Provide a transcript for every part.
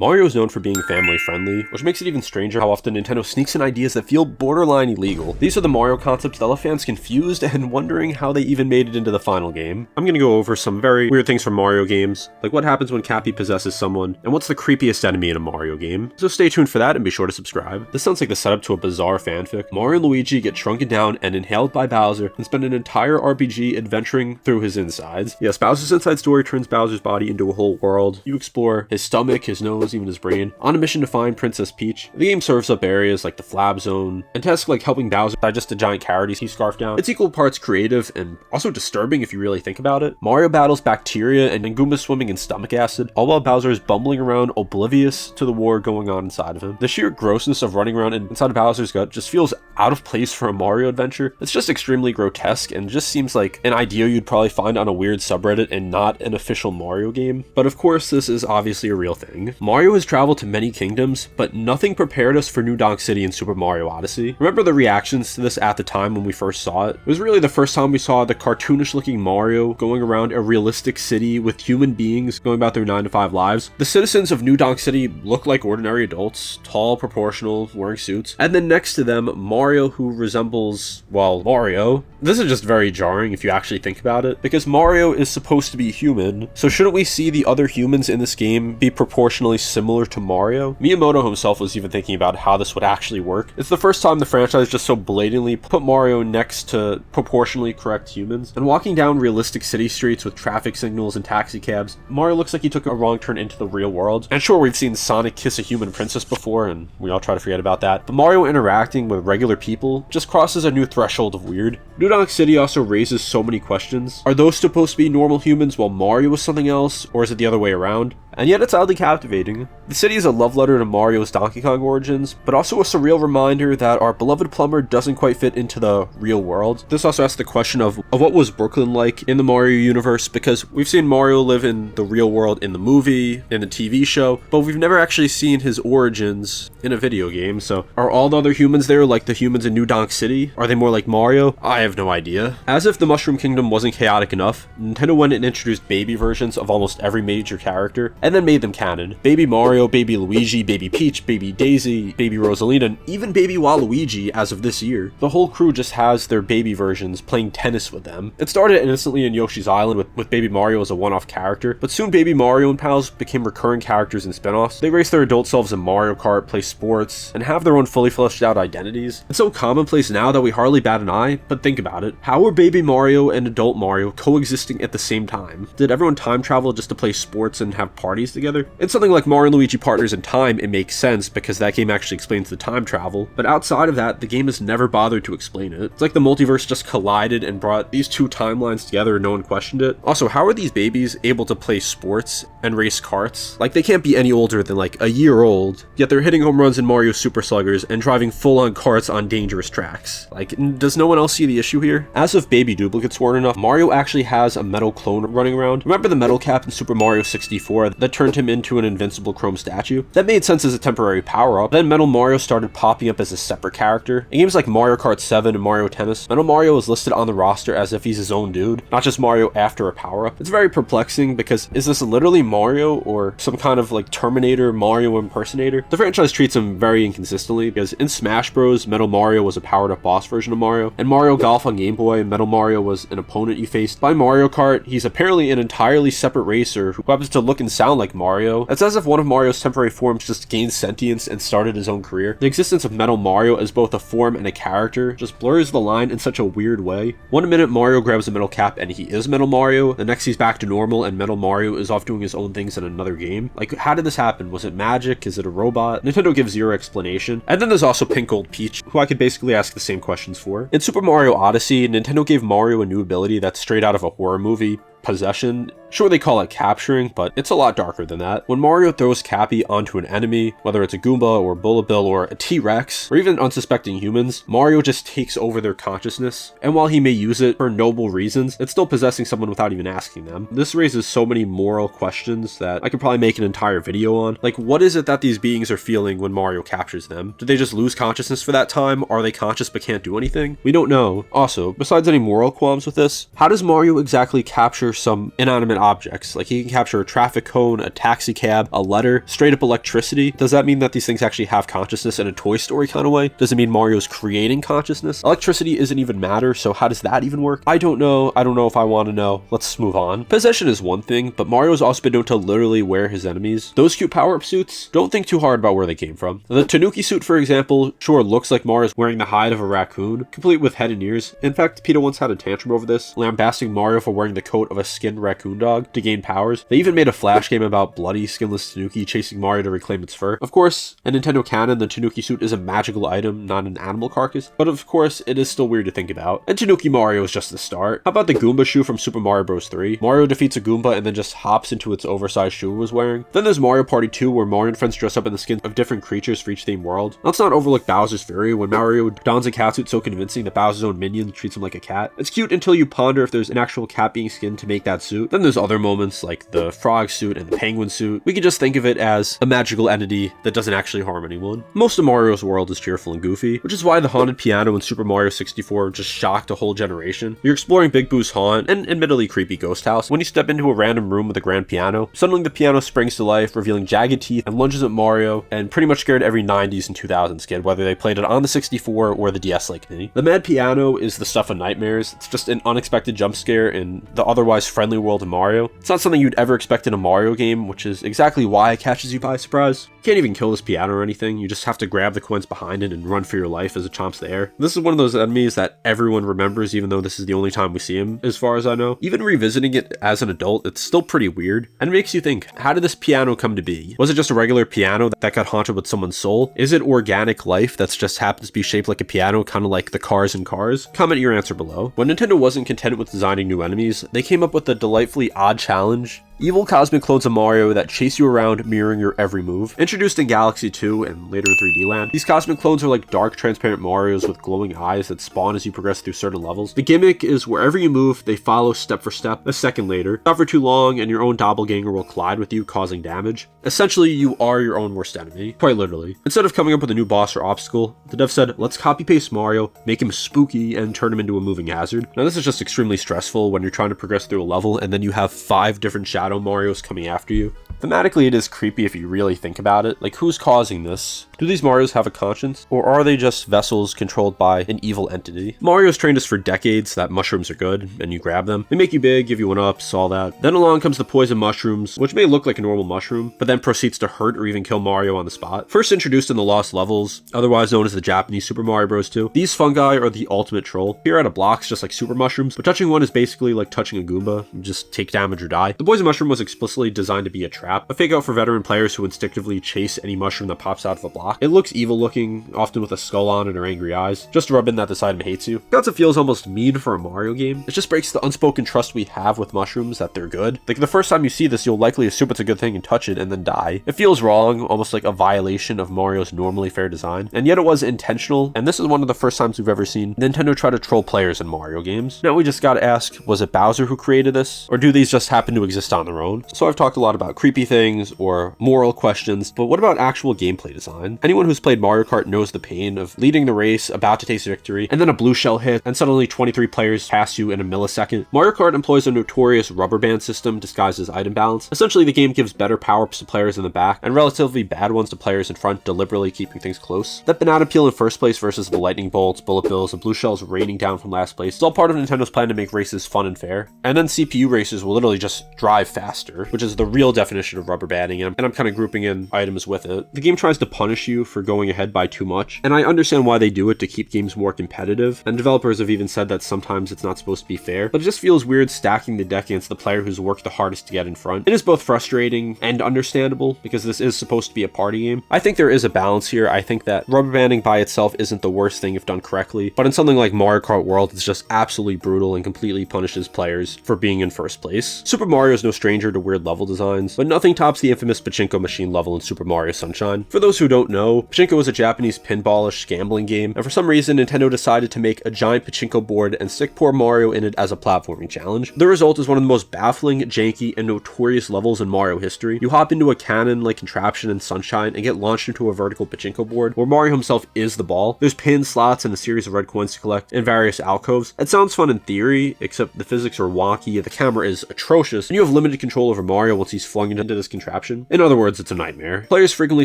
Mario is known for being family-friendly, which makes it even stranger how often Nintendo sneaks in ideas that feel borderline illegal. These are the Mario concepts that left fans confused and wondering how they even made it into the final game. I'm gonna go over some very weird things from Mario games, like what happens when Cappy possesses someone, and what's the creepiest enemy in a Mario game. So stay tuned for that and be sure to subscribe. This sounds like the setup to a bizarre fanfic. Mario and Luigi get shrunken down and inhaled by Bowser and spend an entire RPG adventuring through his insides. Yes, Bowser's inside story turns Bowser's body into a whole world. You explore his stomach, his nose, even his brain, on a mission to find Princess Peach. The game serves up areas like the Flab Zone, and tasks like helping Bowser digest a giant carrot he scarfed down. It's equal parts creative and also disturbing if you really think about it. Mario battles bacteria and Goombas swimming in stomach acid, all while Bowser is bumbling around oblivious to the war going on inside of him. The sheer grossness of running around inside of Bowser's gut just feels out of place for a Mario adventure. It's just extremely grotesque and just seems like an idea you'd probably find on a weird subreddit and not an official Mario game. But of course, this is obviously a real thing. Mario has traveled to many kingdoms, but nothing prepared us for New Donk City in Super Mario Odyssey. Remember the reactions to this at the time when we first saw it? It was really the first time we saw the cartoonish looking Mario going around a realistic city with human beings going about their 9-to-5 lives. The citizens of New Donk City look like ordinary adults, tall, proportional, wearing suits, and then next to them, Mario, who resembles, well, Mario. This is just very jarring if you actually think about it, because Mario is supposed to be human, so shouldn't we see the other humans in this game be proportionally similar to Mario? Miyamoto himself was even thinking about how this would actually work. It's the first time the franchise just so blatantly put Mario next to proportionally correct humans. And walking down realistic city streets with traffic signals and taxi cabs, Mario looks like he took a wrong turn into the real world. And sure, we've seen Sonic kiss a human princess before, and we all try to forget about that, but Mario interacting with regular people just crosses a new threshold of weird. New Donk City also raises so many questions. Are those supposed to be normal humans while Mario is something else, or is it the other way around? And yet it's oddly captivating. The city is a love letter to Mario's Donkey Kong origins, but also a surreal reminder that our beloved plumber doesn't quite fit into the real world. This also asks the question of what was Brooklyn like in the Mario universe, because we've seen Mario live in the real world in the movie, in the TV show, but we've never actually seen his origins in a video game. So are all the other humans there like the humans in New Donk City? Are they more like Mario? I have no idea. As if the Mushroom Kingdom wasn't chaotic enough, Nintendo went and introduced baby versions of almost every major character, and then made them canon. Baby Mario, Baby Luigi, Baby Peach, Baby Daisy, Baby Rosalina, and even Baby Waluigi as of this year. The whole crew just has their baby versions playing tennis with them. It started innocently in Yoshi's Island with Baby Mario as a one-off character, but soon Baby Mario and pals became recurring characters in spin-offs. They race their adult selves in Mario Kart, play sports, and have their own fully fleshed out identities. It's so commonplace now that we hardly bat an eye, but think about it. How are Baby Mario and adult Mario coexisting at the same time? Did everyone time travel just to play sports and have parties together? In something like Mario and Luigi Partners in Time, it makes sense because that game actually explains the time travel, but outside of that, the game has never bothered to explain it. It's like the multiverse just collided and brought these two timelines together and no one questioned it. Also, how are these babies able to play sports and race karts? Like, they can't be any older than like a year old, yet they're hitting home runs in Mario Super Sluggers and driving full-on karts on dangerous tracks. Like, does no one else see the issue here? As if baby duplicates weren't enough, Mario actually has a metal clone running around. Remember the metal cap in Super Mario 64 that turned him into an invincible chrome statue? That made sense as a temporary power-up. Then Metal Mario started popping up as a separate character. In games like Mario Kart 7 and Mario Tennis, Metal Mario is listed on the roster as if he's his own dude, not just Mario after a power-up. It's very perplexing because is this literally Mario or some kind of like Terminator Mario impersonator? The franchise treats him very inconsistently because in Smash Bros, Metal Mario was a powered-up boss version of Mario, and Mario Golf on Game Boy, Metal Mario was an opponent you faced. By Mario Kart, he's apparently an entirely separate racer who happens to look and sound like Mario. It's as if one of Mario's temporary forms just gained sentience and started his own career. The existence of Metal Mario as both a form and a character just blurs the line in such a weird way. One minute Mario grabs a metal cap and he is Metal Mario, the next he's back to normal and Metal Mario is off doing his own things in another game. Like, how did this happen? Was it magic? Is it a robot? Nintendo gives zero explanation. And then there's also Pink Gold Peach, who I could basically ask the same questions for. In Super Mario Odyssey, Nintendo gave Mario a new ability that's straight out of a horror movie, possession. Sure, they call it capturing, but it's a lot darker than that. When Mario throws Cappy onto an enemy, whether it's a Goomba or Bullet Bill or a T-Rex, or even unsuspecting humans, Mario just takes over their consciousness. And while he may use it for noble reasons, it's still possessing someone without even asking them. This raises so many moral questions that I could probably make an entire video on. Like, what is it that these beings are feeling when Mario captures them? Did they just lose consciousness for that time? Are they conscious but can't do anything? We don't know. Also, besides any moral qualms with this, how does Mario exactly capture some inanimate sentient objects. Like, he can capture a traffic cone, a taxi cab, a letter, straight up electricity. Does that mean that these things actually have consciousness in a Toy Story kind of way? Does it mean Mario's creating consciousness? Electricity isn't even matter, so how does that even work? I don't know. I don't know if I want to know. Let's move on. Possession is one thing, but Mario's also been known to literally wear his enemies. Those cute power-up suits, don't think too hard about where they came from. The Tanuki suit, for example, sure looks like Mario's wearing the hide of a raccoon, complete with head and ears. In fact, PETA once had a tantrum over this, lambasting Mario for wearing the coat of a skinned raccoon dog to gain powers. They even made a flash game about bloody, skinless Tanuki chasing Mario to reclaim its fur. Of course, in Nintendo canon, the Tanuki suit is a magical item, not an animal carcass, but of course, it is still weird to think about. And Tanuki Mario is just the start. How about the Goomba shoe from Super Mario Bros. 3? Mario defeats a Goomba and then just hops into its oversized shoe it was wearing. Then there's Mario Party 2, where Mario and friends dress up in the skins of different creatures for each themed world. Let's not overlook Bowser's Fury, when Mario dons a catsuit so convincing that Bowser's own minion treats him like a cat. It's cute until you ponder if there's an actual cat being skinned to make that suit. Then there's other moments like the frog suit and the penguin suit. We can just think of it as a magical entity that doesn't actually harm anyone. Most of Mario's world is cheerful and goofy, which is why the haunted piano in Super Mario 64 just shocked a whole generation. You're exploring Big Boo's haunt, an admittedly creepy ghost house. When you step into a random room with a grand piano, suddenly the piano springs to life, revealing jagged teeth and lunges at Mario, and pretty much scared every 90s and 2000s kid, whether they played it on the 64 or the DS like me. The Mad Piano is the stuff of nightmares. It's just an unexpected jump scare in the otherwise friendly world of Mario. It's not something you'd ever expect in a Mario game, which is exactly why it catches you by surprise. You can't even kill this piano or anything, you just have to grab the coins behind it and run for your life as it chomps the air. This is one of those enemies that everyone remembers, even though this is the only time we see him, as far as I know. Even revisiting it as an adult, it's still pretty weird, and it makes you think, how did this piano come to be? Was it just a regular piano that got haunted with someone's soul? Is it organic life that's just happens to be shaped like a piano, kind of like the cars in Cars? Comment your answer below. When Nintendo wasn't content with designing new enemies, they came up with a delightfully odd challenge: evil cosmic clones of Mario that chase you around, mirroring your every move. Introduced in Galaxy 2 and later in 3D Land, these cosmic clones are like dark, transparent Marios with glowing eyes that spawn as you progress through certain levels. The gimmick is wherever you move, they follow step for step. A second later, not for too long, and your own doppelganger will collide with you, causing damage. Essentially, you are your own worst enemy, quite literally. Instead of coming up with a new boss or obstacle, the dev said, let's copy-paste Mario, make him spooky, and turn him into a moving hazard. Now, this is just extremely stressful when you're trying to progress through a level, and then you have 5 different Shadow Marios coming after you. Thematically, it is creepy if you really think about it. Like, who's causing this? Do these Marios have a conscience? Or are they just vessels controlled by an evil entity? Mario's trained us for decades that mushrooms are good, and you grab them. They make you big, give you one-ups, all that. Then along comes the poison mushrooms, which may look like a normal mushroom, but then proceeds to hurt or even kill Mario on the spot. First introduced in the Lost Levels, otherwise known as the Japanese Super Mario Bros. 2, these fungi are the ultimate troll. Here out of blocks just like super mushrooms, but touching one is basically like touching a Goomba. You just take damage or die. The poison mushroom was explicitly designed to be a trap, a fake out for veteran players who instinctively chase any mushroom that pops out of a block. It looks evil looking, often with a skull on it or angry eyes, just to rub in that this item hates you. The concept feels almost mean for a Mario game. It just breaks the unspoken trust we have with mushrooms that they're good. Like, the first time you see this, you'll likely assume it's a good thing and touch it and then die. It feels wrong, almost like a violation of Mario's normally fair design, and yet it was intentional, and this is one of the first times we've ever seen Nintendo try to troll players in Mario games. Now we just gotta ask, was it Bowser who created this, or do these just happen to exist on their own? So I've talked a lot about creepy things or moral questions, but what about actual gameplay design? Anyone who's played Mario Kart knows the pain of leading the race, about to taste victory, and then a blue shell hit, and suddenly 23 players pass you in a millisecond. Mario Kart employs a notorious rubber band system disguised as item balance. Essentially, the game gives better power-ups to players in the back, and relatively bad ones to players in front, deliberately keeping things close. That banana peel in first place versus the lightning bolts, bullet bills, and blue shells raining down from last place is all part of Nintendo's plan to make races fun and fair. And then CPU racers will literally just drive faster, which is the real definition of rubber banding, and I'm kind of grouping in items with it. The game tries to punish you for going ahead by too much, and I understand why they do it, to keep games more competitive, and developers have even said that sometimes it's not supposed to be fair, but it just feels weird stacking the deck against the player who's worked the hardest to get in front. It is both frustrating and understandable, because this is supposed to be a party game. I think there is a balance here. I think that rubber banding by itself isn't the worst thing if done correctly, but in something like Mario Kart World, it's just absolutely brutal and completely punishes players for being in first place. Super Mario is no stranger to weird level designs, but nothing tops the infamous pachinko machine level in Super Mario Sunshine. For those who don't know, pachinko is a Japanese pinballish gambling game, and for some reason Nintendo decided to make a giant pachinko board and stick poor Mario in it as a platforming challenge. The result is one of the most baffling, janky, and notorious levels in Mario history. You hop into a Canon-like contraption in Sunshine and get launched into a vertical pachinko board, where Mario himself is the ball. There's pin slots and a series of red coins to collect in various alcoves. It sounds fun in theory, except the physics are wonky, the camera is atrocious, and you have limited control over Mario once he's flung into this contraption. In other words, it's a nightmare. Players frequently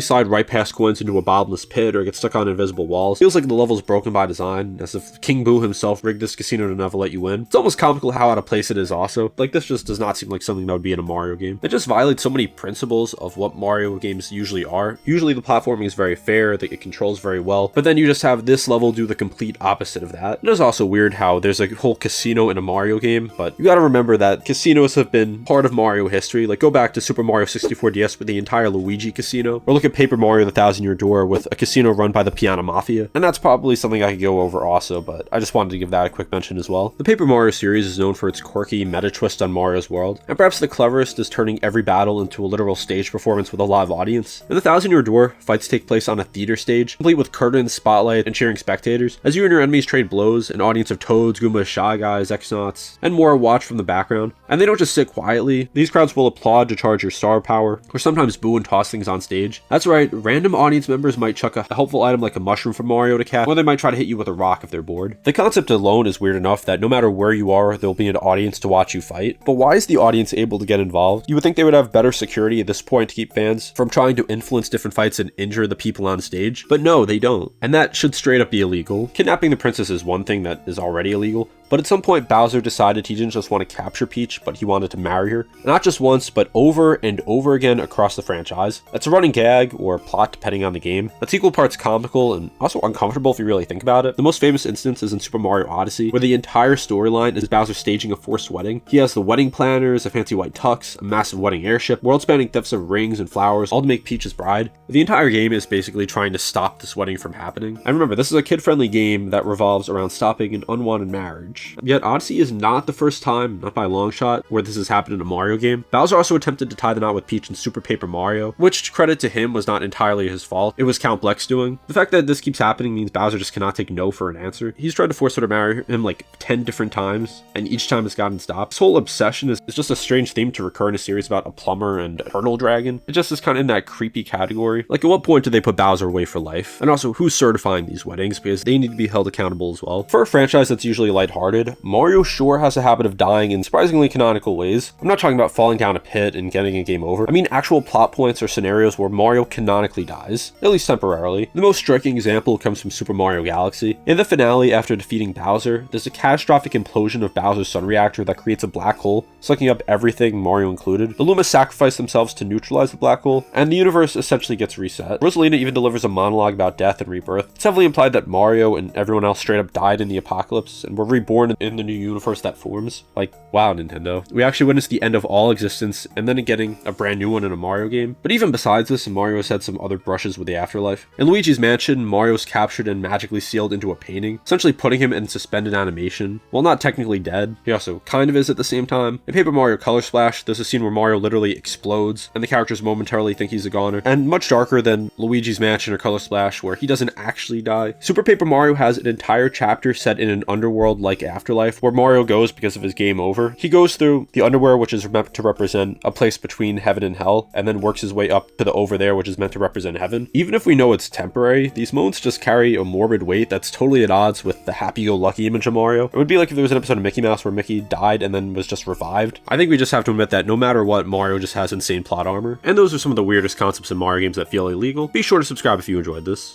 slide right past coins into a bottomless pit or get stuck on invisible walls. Feels like the level is broken by design, as if King Boo himself rigged this casino to never let you win. It's almost comical how out of place it is also. Like, this just does not seem like something that would be in a Mario game. It just violates so many principles of what Mario games usually are. Usually the platforming is very fair, that it controls very well, but then you just have this level do the complete opposite of that. It is also weird how there's a whole casino in a Mario game, but you gotta remember that casinos have been part of Mario history. Like, go back to Super Mario 64 DS with the entire Luigi casino, or look at Paper Mario the Thousand-Year Door with a casino run by the Piano Mafia. And that's probably something I could go over also, but I just wanted to give that a quick mention as well. The Paper Mario series is known for its quirky meta twist on Mario's world, and perhaps the cleverest is turning every battle into a literal stage performance with a live audience. In the Thousand-Year Door, fights take place on a theater stage, complete with curtains, spotlight, and cheering spectators. As you and your enemies trade blows, an audience of Toads, Goombas, Shy Guys, Xnauts, and more watch from the background. And they don't just sit quietly. These crowds will applaud to charge your star power, or sometimes boo and toss things on stage. That's right, random audience members might chuck a helpful item like a mushroom for Mario to catch, or they might try to hit you with a rock if they're bored. The concept alone is weird enough that no matter where you are, there'll be an audience to watch you fight. But why is the audience able to get involved? You would think they would have better security at this point to keep fans from trying to influence different fights and injure the people on stage. But no, they don't. And that should straight up be illegal. Kidnapping the princess is one thing that is already illegal, but at some point Bowser decided he didn't just want to capture Peach, but he wanted to marry her. Not just once, but over and over again across the franchise. That's a running gag, or plot depending on the game, that's equal parts comical and also uncomfortable if you really think about it. The most famous instance is in Super Mario Odyssey, where the entire storyline is Bowser staging a forced wedding. He has the wedding planners, a fancy white tux, a massive wedding airship, world-spanning thefts of rings and flowers, all to make Peach his bride. The entire game is basically trying to stop this wedding from happening. And remember, this is a kid-friendly game that revolves around stopping an unwanted marriage. Yet Odyssey is not the first time, not by a long shot, where this has happened in a Mario game. Bowser also attempted to tie the knot with Peach in Super Paper Mario, which, credit to him, was not entirely his fault. It was Count Bleck's doing. The fact that this keeps happening means Bowser just cannot take no for an answer. He's tried to force her to marry him like 10 different times, and each time it's gotten stopped. This whole obsession is just a strange theme to recur in a series about a plumber and a turtle dragon. It just is kind of in that creepy category. Like, at what point do they put Bowser away for life? And also, who's certifying these weddings? Because they need to be held accountable as well. For a franchise that's usually lighthearted, Mario sure has a habit of dying in surprisingly canonical ways. I'm not talking about falling down a pit and getting a game over. I mean actual plot points or scenarios where Mario canonically dies, at least temporarily. The most striking example comes from Super Mario Galaxy. In the finale, after defeating Bowser, there's a catastrophic implosion of Bowser's sun reactor that creates a black hole, sucking up everything, Mario included. The Lumas sacrifice themselves to neutralize the black hole, and the universe essentially gets reset. Rosalina even delivers a monologue about death and rebirth. It's heavily implied that Mario and everyone else straight up died in the apocalypse and were reborn in the new universe that forms. Like, wow, Nintendo. We actually witnessed the end of all existence and then getting a brand new one in a Mario game. But even besides this, Mario has had some other brushes with the afterlife. In Luigi's Mansion, Mario's captured and magically sealed into a painting, essentially putting him in suspended animation. While not technically dead, he also kind of is at the same time. In Paper Mario Color Splash, there's a scene where Mario literally explodes and the characters momentarily think he's a goner. And much darker than Luigi's Mansion or Color Splash, where he doesn't actually die. Super Paper Mario has an entire chapter set in an underworld-like afterlife where Mario goes because of his game over. He goes through the underworld, which is meant to represent a place between heaven and hell, and then works his way up to the over there, which is meant to represent heaven. Even if we know it's temporary, these moments just carry a morbid weight that's totally at odds with the happy-go-lucky image of Mario. It would be like if there was an episode of Mickey Mouse where Mickey died and then was just revived. I think we just have to admit that no matter what, Mario just has insane plot armor. And those are some of the weirdest concepts in Mario games that feel illegal. Be sure to subscribe if you enjoyed this.